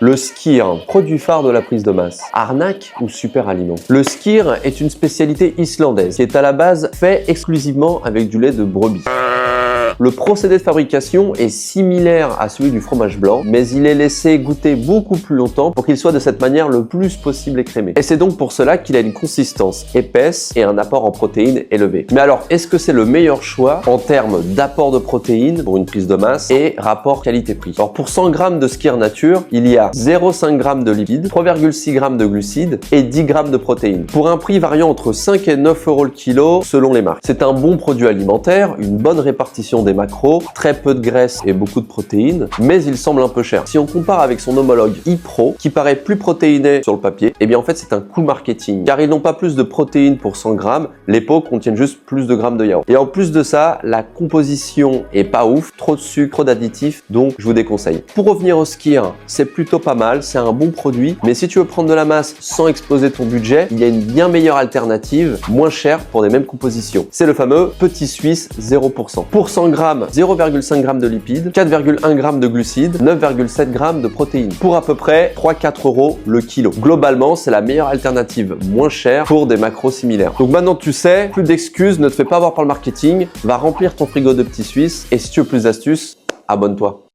Le Skyr, produit phare de la prise de masse. Arnaque ou super aliment? Le Skyr est une spécialité islandaise qui est à la base fait exclusivement avec du lait de brebis. Le procédé de fabrication est similaire à celui du fromage blanc, mais il est laissé goûter beaucoup plus longtemps pour qu'il soit de cette manière le plus possible écrémé. Et c'est donc pour cela qu'il a une consistance épaisse et un apport en protéines élevé. Mais alors, est-ce que c'est le meilleur choix en termes d'apport de protéines pour une prise de masse et rapport qualité-prix? Alors pour 100 g de Skyr nature, il y a 0,5 g de lipides, 3,6 g de glucides et 10 g de protéines, pour un prix variant entre 5 et 9 € le kilo selon les marques. C'est un bon produit alimentaire, une bonne répartition des macros, très peu de graisse et beaucoup de protéines, mais il semble un peu cher. Si on compare avec son homologue ePro, qui paraît plus protéiné sur le papier, eh bien en fait c'est un coût marketing, car ils n'ont pas plus de protéines pour 100 g, les pots contiennent juste plus de grammes de yaourt. Et en plus de ça, la composition est pas ouf, trop de sucre, trop d'additifs, donc je vous déconseille. Pour revenir au Skyr, c'est plutôt pas mal, c'est un bon produit, mais si tu veux prendre de la masse sans exploser ton budget, il y a une bien meilleure alternative, moins chère pour les mêmes compositions. C'est le fameux Petit Suisse 0%. Pour 100 g, 0,5 g de lipides, 4,1 g de glucides, 9,7 g de protéines, pour à peu près 3-4 € le kilo. Globalement, c'est la meilleure alternative, moins chère pour des macros similaires. Donc maintenant tu sais, plus d'excuses, ne te fais pas avoir par le marketing, va remplir ton frigo de Petit Suisse et si tu veux plus d'astuces, abonne-toi.